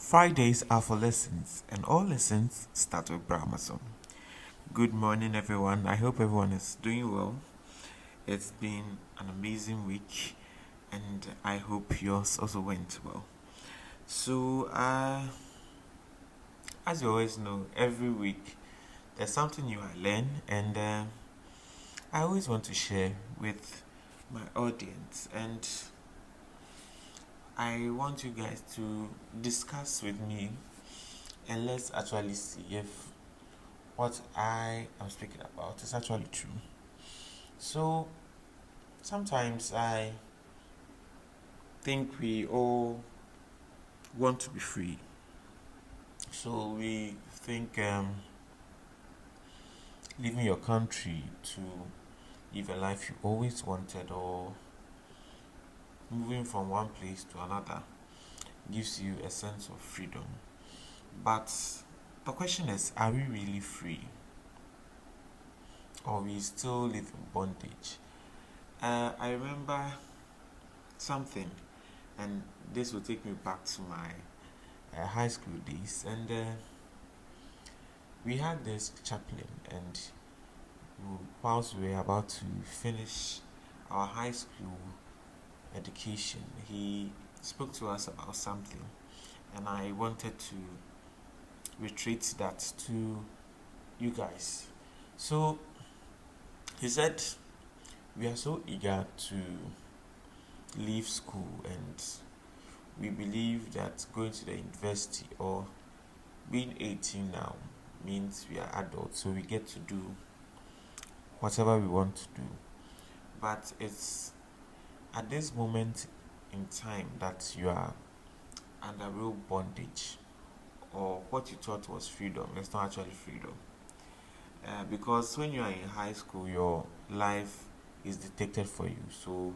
Fridays are for lessons, and all lessons start with Brahmason. Good morning, everyone. I hope everyone is doing well. It's been an amazing week, and I hope yours also went well. So, as you always know, every week there's something new I learn, and I always want to share with my audience. And I want you guys to discuss with me, and let's actually see if what I am speaking about is actually true. So sometimes I think we all want to be free. So we think leaving your country to live a life you always wanted, or moving from one place to another, gives you a sense of freedom. But the question is, are we really free? Or we still live in bondage? I remember something, and this will take me back to my high school days. And we had this chaplain, and whilst we were about to finish our high school education, he spoke to us about something, and I wanted to reiterate that to you guys. So he said, we are so eager to leave school, and we believe that going to the university or being 18 now means we are adults, so we get to do whatever we want to do. But it's at this moment in time that you are under real bondage, or what you thought was freedom, it's not actually freedom. Because when you are in high school, your life is dictated for you. So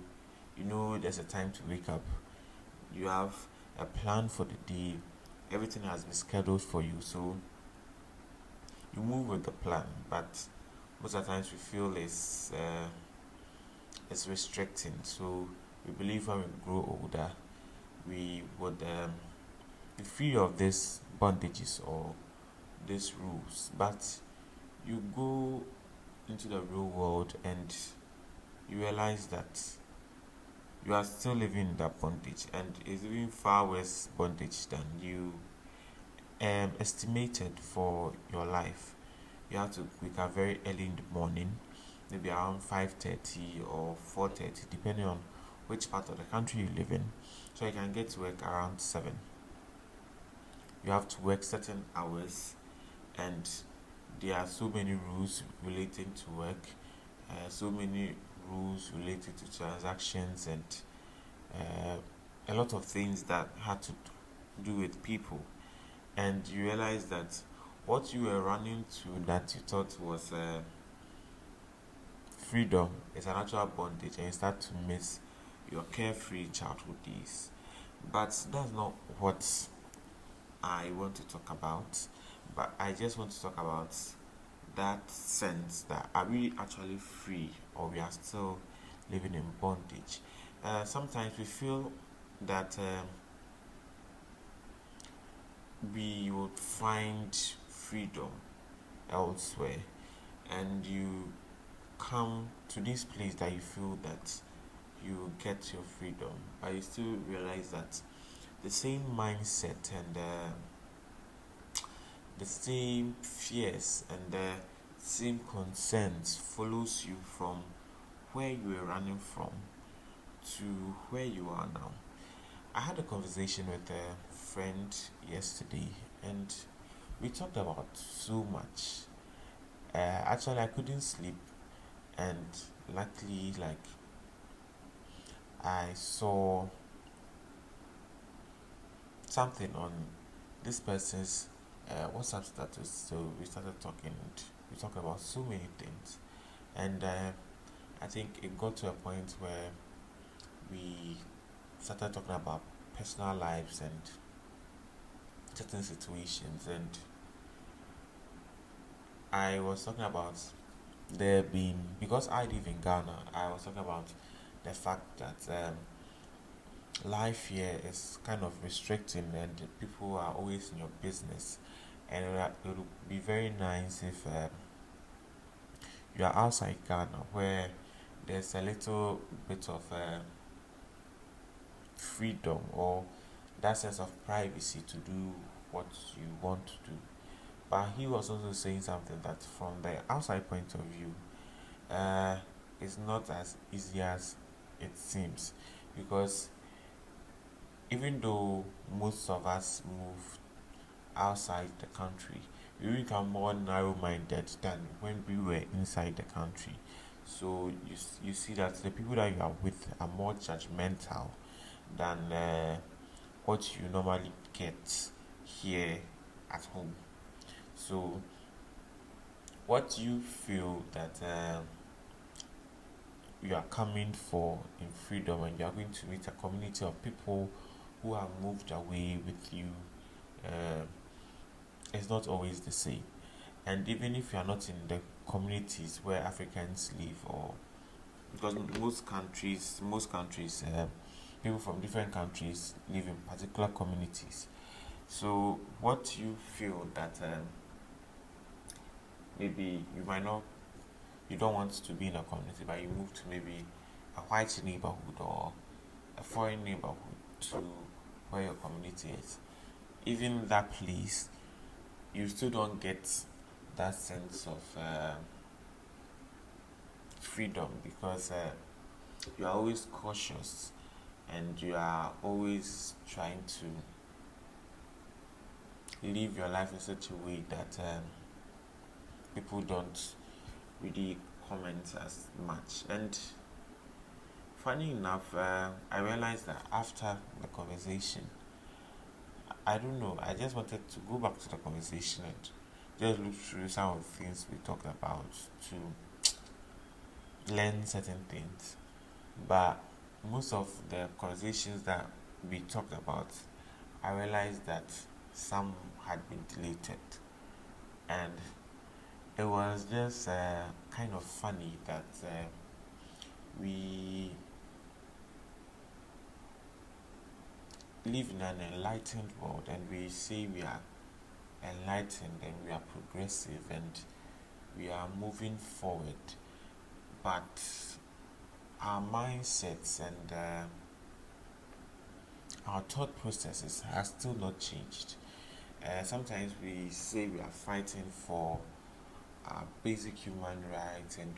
you know there's a time to wake up. You have a plan for the day. Everything has been scheduled for you. So you move with the plan. But most of the times we feel it's restricting. So we believe when we grow older, we would be free of these bondages or these rules. But you go into the real world and you realize that you are still living in that bondage, and it's even far worse bondage than you estimated for your life. You have to wake up very early in the morning, maybe around 5:30 or 4:30, depending on which part of the country you live in. So you can get to work around 7. You have to work certain hours, and there are so many rules relating to work, so many rules related to transactions, and uh, a lot of things that had to do with people. And you realize that what you were running to that you thought was freedom is an actual bondage, and you start to miss your carefree childhood days. But that's not what I want to talk about. But I just want to talk about that sense that are we actually free, or we are still living in bondage. Sometimes we feel that we would find freedom elsewhere, and you come to this place that you feel that you get your freedom, but you still realize that the same mindset and the same fears and the same concerns follows you from where you were running from to where you are now. I had a conversation with a friend yesterday, and we talked about so much. Actually, I couldn't sleep, and luckily, like, I saw something on this person's WhatsApp status. So we started talking, and we talked about so many things. And I think it got to a point where we started talking about personal lives and certain situations. And I was talking about there being, because I live in Ghana, I was talking about the fact that life here is kind of restricting and people are always in your business. And it would be very nice if you are outside Ghana where there's a little bit of freedom or that sense of privacy to do what you want to do. But he was also saying something that from the outside point of view, uh, it's not as easy as it seems because even though most of us move outside the country, we become more narrow-minded than when we were inside the country. So you see that the people that you are with are more judgmental than what you normally get here at home. So what do you feel that you are coming for in freedom and you are going to meet a community of people who have moved away with you? Uh, it's not always the same. And even if you are not in the communities where Africans live, or because most countries, people from different countries live in particular communities. So, what do you feel that maybe you don't want to be in a community, but you move to maybe a white neighborhood or a foreign neighborhood to where your community is? Even that place, you still don't get that sense of freedom because you are always cautious and you are always trying to live your life in such a way that people don't really comment as much. And funny enough, I realized that after the conversation, I don't know, I just wanted to go back to the conversation and just look through some of the things we talked about to learn certain things. But most of the conversations that we talked about, I realized that some had been deleted. And it was just kind of funny that we live in an enlightened world and we say we are enlightened and we are progressive and we are moving forward, but our mindsets and our thought processes have still not changed. Sometimes we say we are fighting for our basic human rights and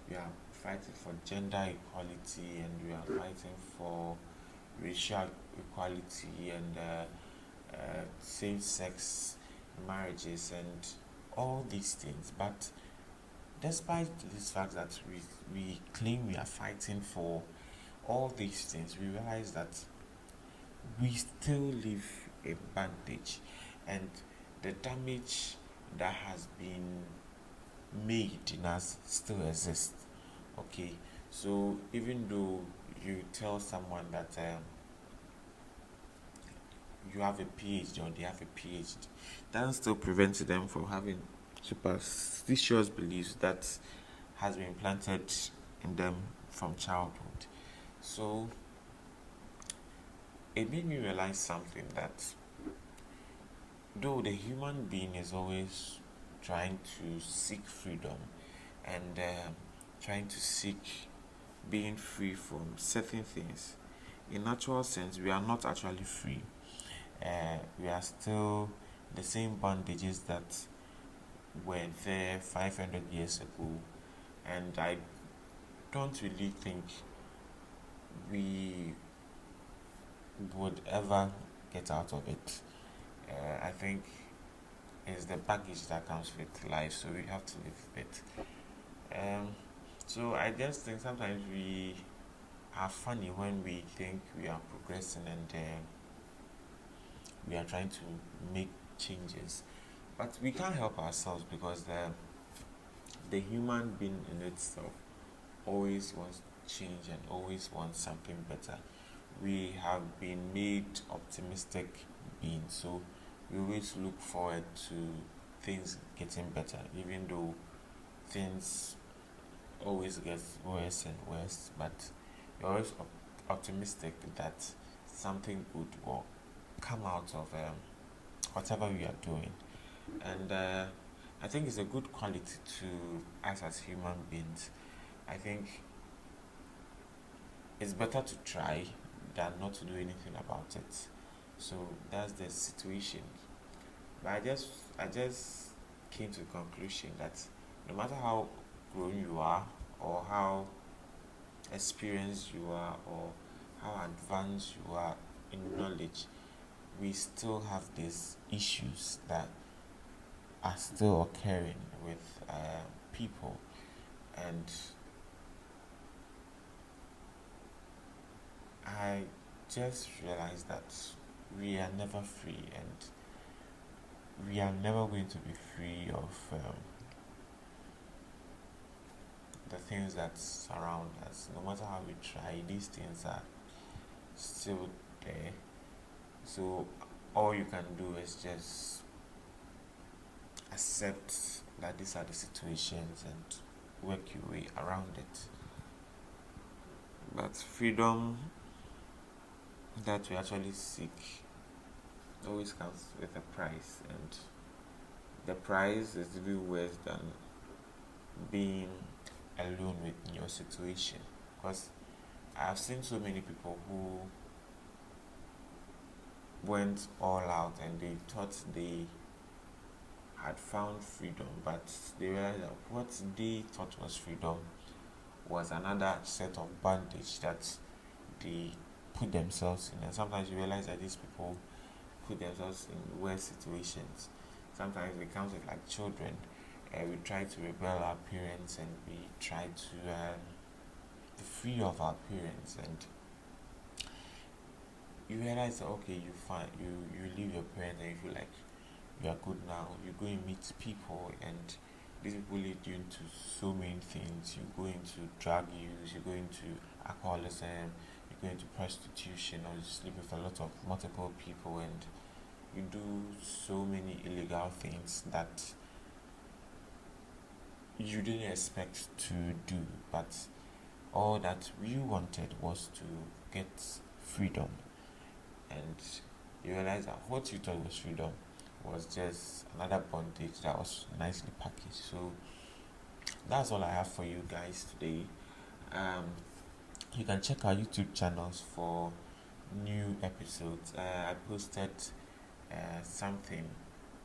we are fighting for gender equality and we are fighting for racial equality and same-sex marriages and all these things. But despite this fact that we claim we are fighting for all these things, we realize that we still live in bondage and the damage that has been made in us still exists. Okay, so even though you tell someone that you have a PhD or they have a PhD, doesn't still prevent them from having superstitious beliefs that has been planted in them from childhood. So it made me realize something that though the human being is always trying to seek freedom and trying to seek being free from certain things, in natural sense, we are not actually free. We are still the same bondages that were there 500 years ago, and I don't really think we would ever get out of it. I think it's the baggage that comes with life, so we have to live with it. So I just think sometimes we are funny when we think we are progressing and we are trying to make changes, but we can't help ourselves because the human being in itself always wants change and always wants something better. We have been made optimistic beings, so we always look forward to things getting better, even though things always get worse and worse. But you're always optimistic that something good will come out of whatever we are doing. And I think it's a good quality to us as human beings. I think it's better to try than not to do anything about it. So that's the situation. But I just came to the conclusion that no matter how grown you are, or how experienced you are, or how advanced you are in knowledge, we still have these issues that are still occurring with people. And I just realized that we are never free, and we are never going to be free of the things that surround us. No matter how we try, these things are still there. So all you can do is just accept that these are the situations and work your way around it. But freedom that we actually seek always comes with a price, and the price is even worse than being alone with your situation. Because I've seen so many people who went all out and they thought they had found freedom, but they realized that what they thought was freedom was another set of bondage that they put themselves in. And sometimes you realize that these people put themselves in worse situations. Sometimes it comes with like children. We try to rebel our parents, and we try to be free of our parents, and you realize that okay, you leave your parents and you feel like you are good now. You go and meet people, and these people lead you into so many things. You go into drug use, you go into alcoholism, you go into prostitution, or you sleep with a lot of multiple people, and you do so many illegal things that you didn't expect to do. But all that you wanted was to get freedom, and you realize that what you thought was freedom was just another bondage that was nicely packaged. So that's all I have for you guys today. Um, you can check our YouTube channels for new episodes. I posted something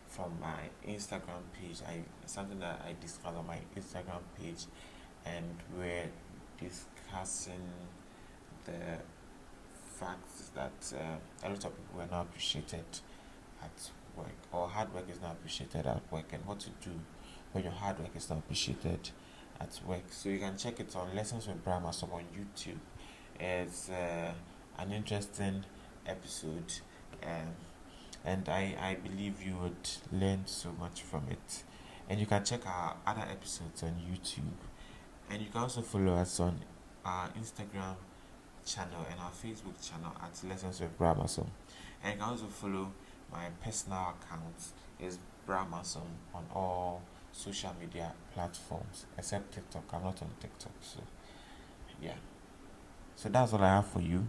from my Instagram page. Something that I discovered on my Instagram page, and we're discussing the fact that a lot of people were not appreciated at work, or hard work is not appreciated at work, and what to do when your hard work is not appreciated at work. So you can check it on Lessons with Brahmasom on YouTube. It's an interesting episode, and I believe you would learn so much from it. And you can check our other episodes on YouTube, and you can also follow us on our Instagram channel and our Facebook channel at Lessons with Brahmasom. And you can also follow my personal account is Brahmasom on all social media platforms except TikTok. I'm not on TikTok, so yeah. So that's all I have for you.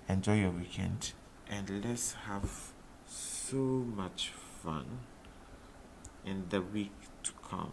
Enjoy your weekend, and let's have so much fun in the week to come.